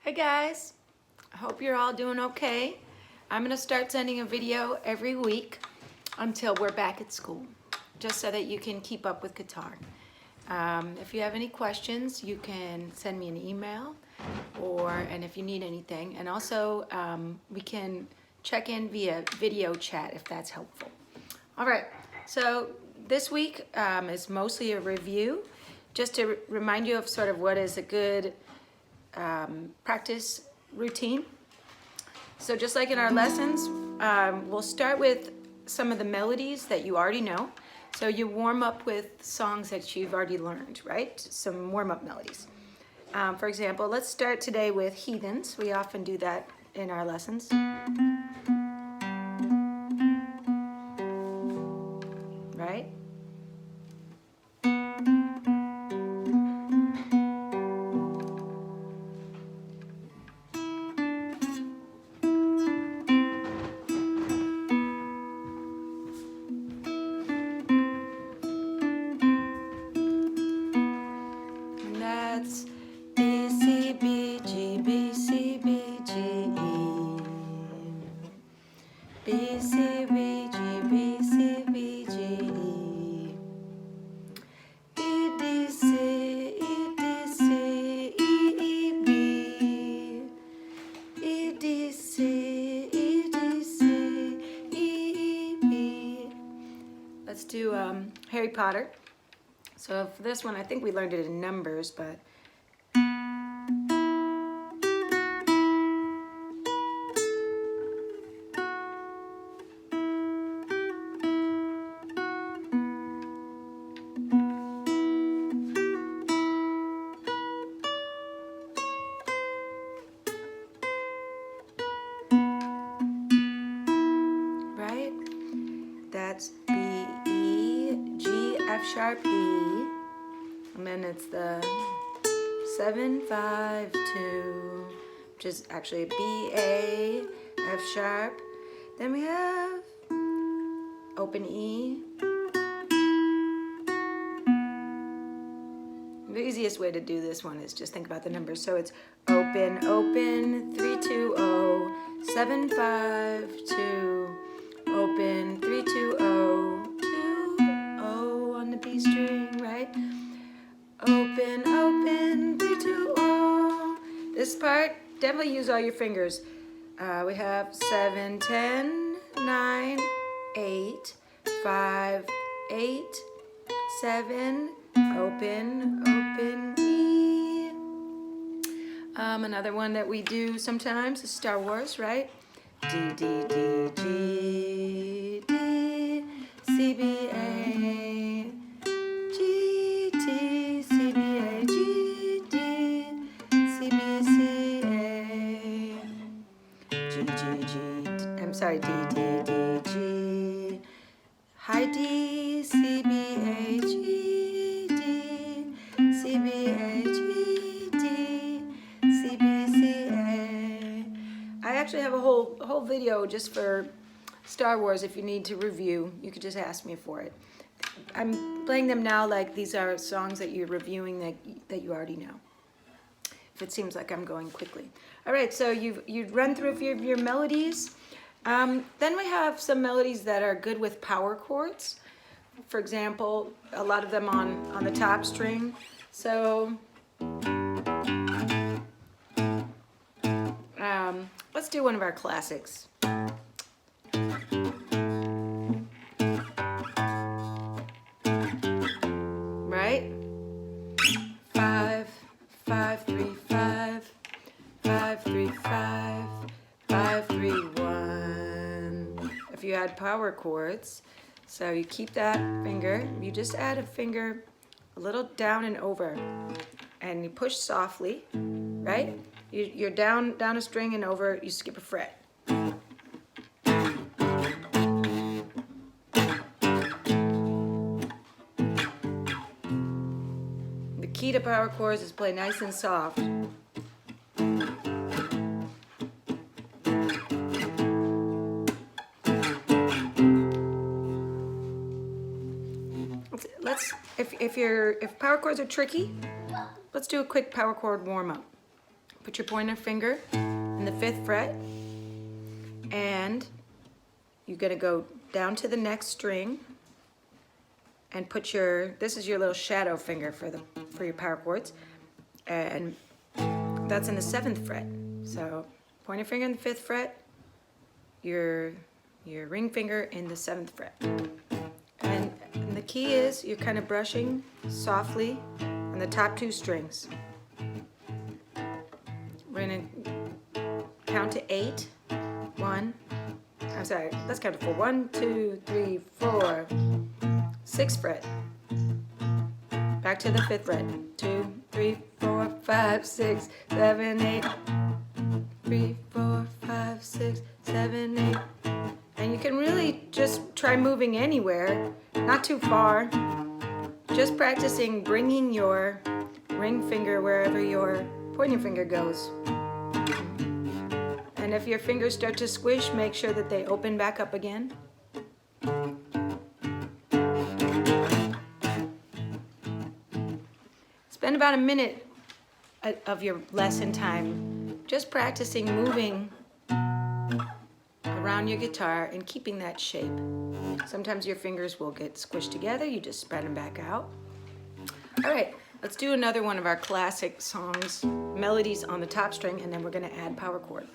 Hey guys, I hope you're all doing okay. I'm gonna start sending a video every week until we're back at school, just so that you can keep up with guitar. If you have any questions, you can send me an email, and if you need anything, and also we can check in via video chat if that's helpful. All right, so this week is mostly a review, just to remind you of sort of what is a good practice routine. So just like in our lessons, we'll start with some of the melodies that you already know. So you warm up with songs that you've already learned, right? Some warm-up melodies. For example, let's start today with Heathens. We often do that in our lessons. Right? And that's B, C, B, G, B, C, B, G, E. B, C, B, G, B, C, B, G, E. E, D, C, E, D, C, E, E, B. E, D, C, E, D, C, E, E, B. Let's do Harry Potter. So for this one, I think we learned it in numbers, but right? That's B, E, G, F sharp, E. And then it's the 7, 5, 2, which is actually B, A, F sharp. Then we have open E. The easiest way to do this one is just think about the numbers. So it's open, open, 3, 2, 0, 7, 5, 2, open, 3, 2, 0, 2, 0 on the B string, right? Open, open, 3, 2, 0. This part, definitely use all your fingers. We have 7, 10, 9, 8, 5, 8, 7, open, open, E. Another one that we do sometimes is Star Wars, right? D, D, D, G, D, C, B, A, G, D, C, B, A, G, D, C, B, C, A, G, G, G, I'm sorry, D, D, D, G, high D, C, B, A, G, D, C, B, A, G, D, C, B, C, A. I actually have a whole video just for Star Wars. If you need to review, you could just ask me for it. I'm playing them now like these are songs that you're reviewing that you already know, if it seems like I'm going quickly. All right, so you've run through a few of your melodies. Then we have some melodies that are good with power chords. For example, a lot of them on the top string. So let's do one of our classics. Right? 5, 5, 3, 5, 5, 3, 5, 5, 3, 1. If you add power chords, so you keep that finger, you just add a finger a little down and over, and you push softly, right? You're down a string and over, you skip a fret. The key to power chords is play nice and soft. If power chords are tricky, let's do a quick power chord warm up. Put your pointer finger in the 5th fret, and you're going to go down to the next string and put this is your little shadow finger for your power chords, and that's in the 7th fret. So pointer finger in the 5th fret, your ring finger in the 7th fret. And the key is you're kind of brushing softly on the top 2 strings. We're going to count to 8. 1, I'm sorry, let's count to 4. 1, 2, 3, 4. 6th fret. Back to the 5th fret. 2, 3, 4, 5, 6, 7, 8. 3, 4, 5, 6, 7, 8. And you can really just try moving anywhere, not too far. Just practicing bringing your ring finger wherever your pointer finger goes. And if your fingers start to squish, make sure that they open back up again. Spend about a minute of your lesson time just practicing moving around your guitar and keeping that shape. Sometimes your fingers will get squished together, you just spread them back out. All right, let's do another one of our classic songs, melodies on the top string, and then we're going to add power chord.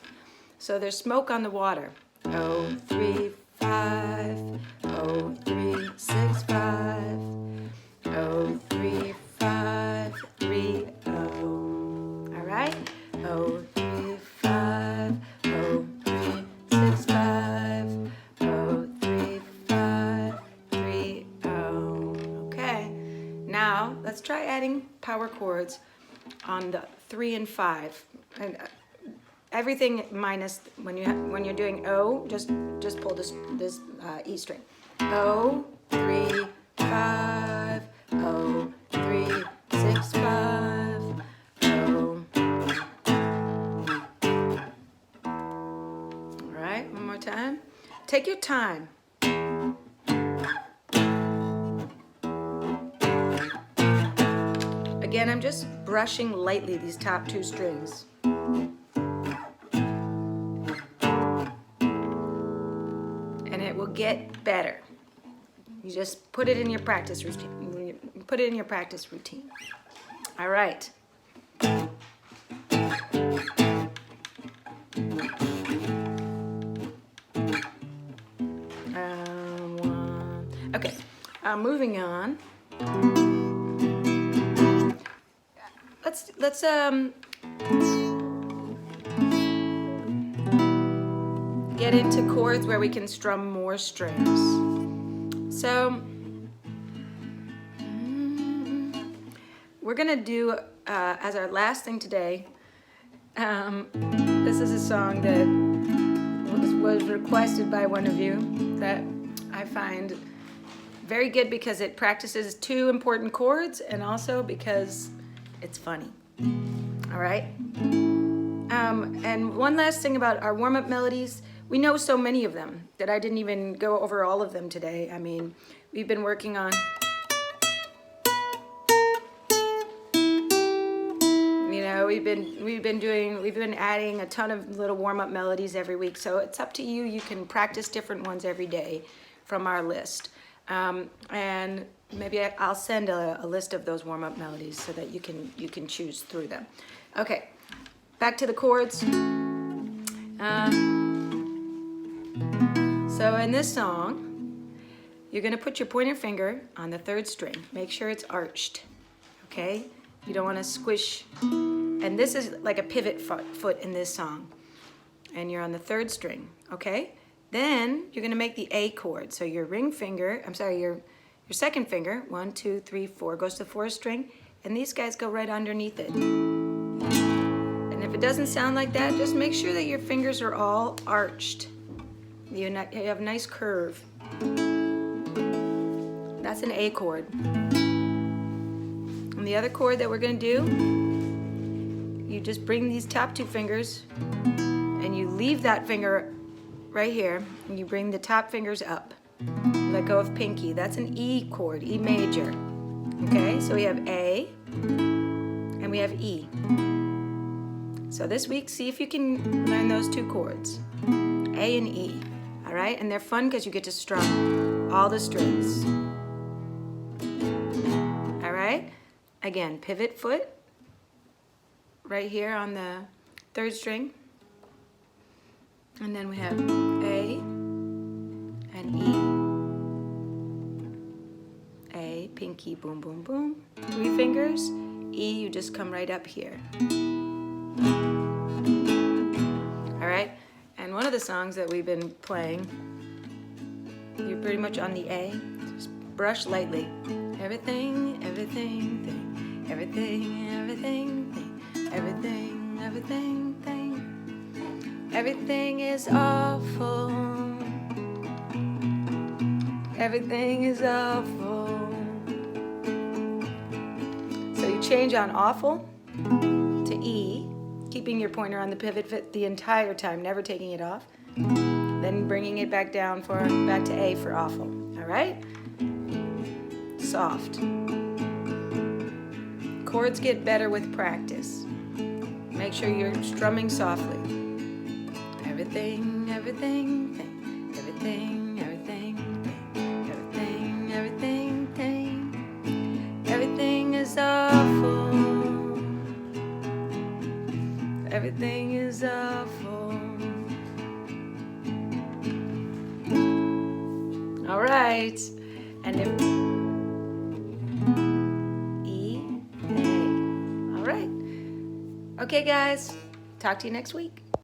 So there's Smoke on the Water. 0, 3, 5, 0, 3, 6, 5, 0, 3, 5, 3, 0. All right? 0, 3, 5, 0, 3, 6, 5, 0, 3, 5, 3, 0. Okay. Now let's try adding power chords on the 3 and 5. And everything minus when you're doing O, just pull this E string. 0, 3, 5, 0, 3, 6, 5, 0. All right, one more time. Take your time. Again, I'm just brushing lightly these top 2 strings. And it will get better. You just put it in your practice routine. Put it in your practice routine. All right. Okay. Moving on. Let's get into chords where we can strum more strings. So we're gonna do as our last thing today. This is a song that was requested by one of you that I find very good because it practices 2 important chords and also because it's funny. All right. And one last thing about our warm-up melodies. We know so many of them that I didn't even go over all of them today. I mean, we've been working on, you know, we've been adding a ton of little warm-up melodies every week. So it's up to you. You can practice different ones every day from our list. And maybe I'll send a list of those warm-up melodies so that you can choose through them. Okay, back to the chords. So in this song, you're going to put your pointer finger on the 3rd string. Make sure it's arched, okay? You don't want to squish. And this is like a pivot foot in this song. And you're on the 3rd string, okay? Then you're going to make the A chord. So your ring finger, your 2nd finger, 1, 2, 3, 4, goes to the 4th string. And these guys go right underneath it. And if it doesn't sound like that, just make sure that your fingers are all arched. You have a nice curve. That's an A chord. And the other chord that we're going to do, you just bring these top 2 fingers and you leave that finger right here and you bring the top fingers up. Let go of pinky. That's an E chord, E major. Okay, so we have A and we have E. So this week, see if you can learn those two chords, A and E, all right? And they're fun because you get to strum all the strings, all right? Again, pivot foot right here on the 3rd string. And then we have A and E. A, pinky, boom, boom, boom. 3 fingers. E, you just come right up here. All right? And one of the songs that we've been playing, you're pretty much on the A. Just brush lightly. Everything, everything, thing. Everything, everything, thing. Everything, everything, thing. Everything is awful. Everything is awful. So you change on awful to E, keeping your pointer on the pivot foot the entire time, never taking it off. Then bringing it back down back to A for awful. All right? Soft. Chords get better with practice. Make sure you're strumming softly. Everything, everything, thing. Everything, everything, thing. Everything, everything, thing. Everything is awful. Everything is awful. All right. And if E, A. All right. Okay, guys. Talk to you next week.